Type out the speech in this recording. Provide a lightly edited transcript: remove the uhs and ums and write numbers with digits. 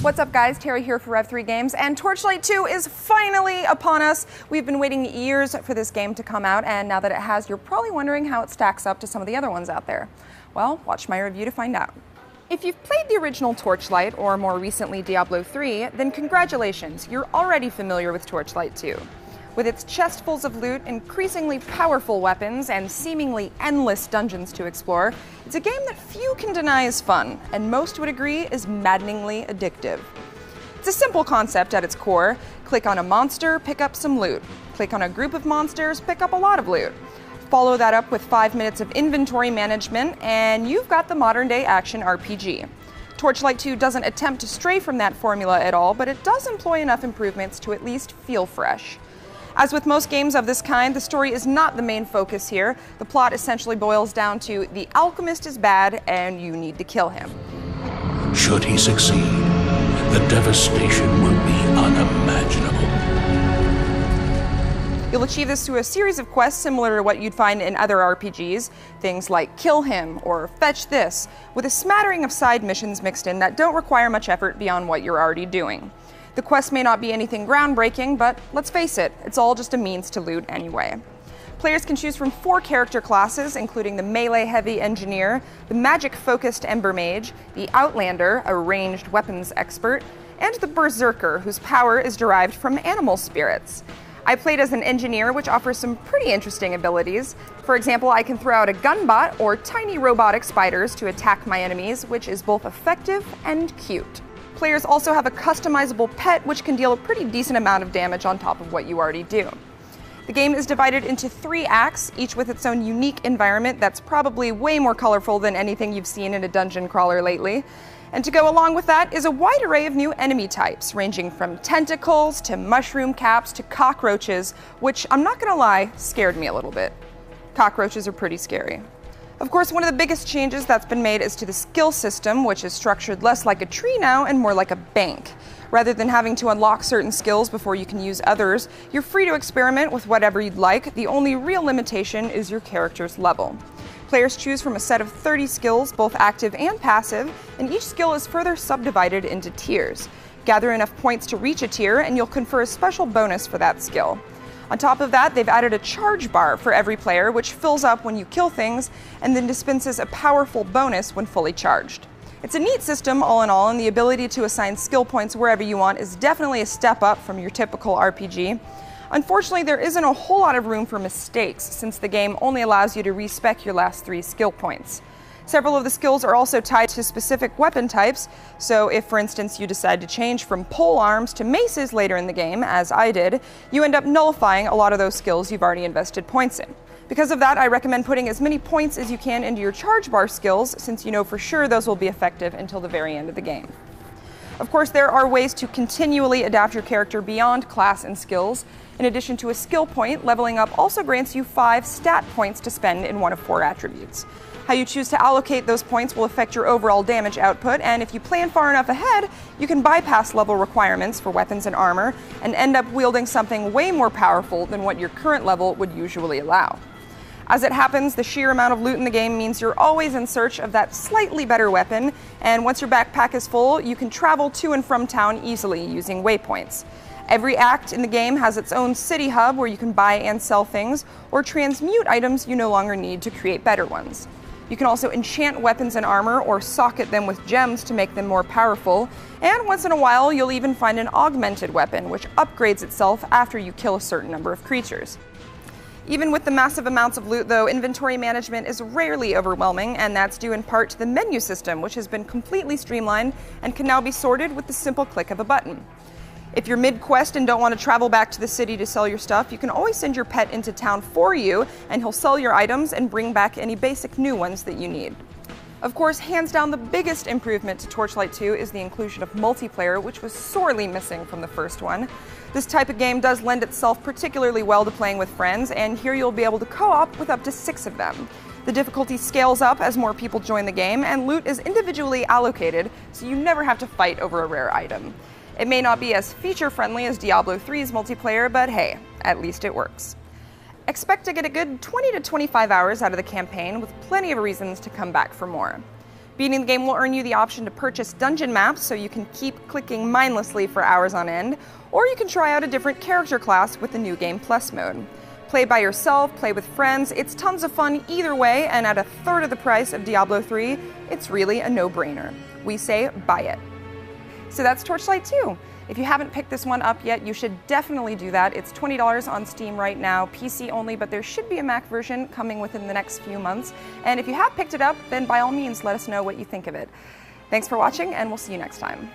What's up guys, Terry here for Rev3 Games, and Torchlight 2 is finally upon us. We've been waiting years for this game to come out, and now that it has, you're probably wondering how it stacks up to some of the other ones out there. Well, watch my review to find out. If you've played the original Torchlight, or more recently Diablo 3, then congratulations, you're already familiar with Torchlight 2. With its chestfuls of loot, increasingly powerful weapons, and seemingly endless dungeons to explore, it's a game that few can deny is fun, and most would agree is maddeningly addictive. It's a simple concept at its core. Click on a monster, pick up some loot. Click on a group of monsters, pick up a lot of loot. Follow that up with 5 minutes of inventory management, and you've got the modern-day action RPG. Torchlight 2 doesn't attempt to stray from that formula at all, but it does employ enough improvements to at least feel fresh. As with most games of this kind, the story is not the main focus here. The plot essentially boils down to the alchemist is bad and you need to kill him. Should he succeed, the devastation will be unimaginable. You'll achieve this through a series of quests similar to what you'd find in other RPGs, things like kill him or fetch this, with a smattering of side missions mixed in that don't require much effort beyond what you're already doing. The quest may not be anything groundbreaking, but let's face it, it's all just a means to loot anyway. Players can choose from 4 character classes, including the melee-heavy engineer, the magic-focused ember mage, the outlander, a ranged weapons expert, and the berserker, whose power is derived from animal spirits. I played as an engineer, which offers some pretty interesting abilities. For example, I can throw out a gunbot or tiny robotic spiders to attack my enemies, which is both effective and cute. Players also have a customizable pet, which can deal a pretty decent amount of damage on top of what you already do. The game is divided into 3 acts, each with its own unique environment that's probably way more colorful than anything you've seen in a dungeon crawler lately. And to go along with that is a wide array of new enemy types, ranging from tentacles to mushroom caps to cockroaches, which, I'm not gonna lie, scared me a little bit. Cockroaches are pretty scary. Of course, one of the biggest changes that's been made is to the skill system, which is structured less like a tree now and more like a bank. Rather than having to unlock certain skills before you can use others, you're free to experiment with whatever you'd like. The only real limitation is your character's level. Players choose from a set of 30 skills, both active and passive, and each skill is further subdivided into tiers. Gather enough points to reach a tier, and you'll confer a special bonus for that skill. On top of that, they've added a charge bar for every player, which fills up when you kill things, and then dispenses a powerful bonus when fully charged. It's a neat system all in all, and the ability to assign skill points wherever you want is definitely a step up from your typical RPG. Unfortunately, there isn't a whole lot of room for mistakes, since the game only allows you to respec your last 3 skill points. Several of the skills are also tied to specific weapon types, so if, for instance, you decide to change from pole arms to maces later in the game, as I did, you end up nullifying a lot of those skills you've already invested points in. Because of that, I recommend putting as many points as you can into your charge bar skills, since you know for sure those will be effective until the very end of the game. Of course, there are ways to continually adapt your character beyond class and skills. In addition to a skill point, leveling up also grants you 5 stat points to spend in one of 4 attributes. How you choose to allocate those points will affect your overall damage output, and if you plan far enough ahead, you can bypass level requirements for weapons and armor and end up wielding something way more powerful than what your current level would usually allow. As it happens, the sheer amount of loot in the game means you're always in search of that slightly better weapon, and once your backpack is full, you can travel to and from town easily using waypoints. Every act in the game has its own city hub where you can buy and sell things, or transmute items you no longer need to create better ones. You can also enchant weapons and armor or socket them with gems to make them more powerful, and once in a while you'll even find an augmented weapon which upgrades itself after you kill a certain number of creatures. Even with the massive amounts of loot though, inventory management is rarely overwhelming, and that's due in part to the menu system, which has been completely streamlined and can now be sorted with the simple click of a button. If you're mid-quest and don't want to travel back to the city to sell your stuff, you can always send your pet into town for you, and he'll sell your items and bring back any basic new ones that you need. Of course, hands down the biggest improvement to Torchlight 2 is the inclusion of multiplayer, which was sorely missing from the first one. This type of game does lend itself particularly well to playing with friends, and here you'll be able to co-op with up to 6 of them. The difficulty scales up as more people join the game, and loot is individually allocated, so you never have to fight over a rare item. It may not be as feature-friendly as Diablo 3's multiplayer, but hey, at least it works. Expect to get a good 20 to 25 hours out of the campaign, with plenty of reasons to come back for more. Beating the game will earn you the option to purchase dungeon maps so you can keep clicking mindlessly for hours on end, or you can try out a different character class with the New Game Plus mode. Play by yourself, play with friends, it's tons of fun either way, and at a third of the price of Diablo 3, it's really a no-brainer. We say buy it. So that's Torchlight 2. If you haven't picked this one up yet, you should definitely do that. It's $20 on Steam right now, PC only, but there should be a Mac version coming within the next few months. And if you have picked it up, then by all means, let us know what you think of it. Thanks for watching, and we'll see you next time.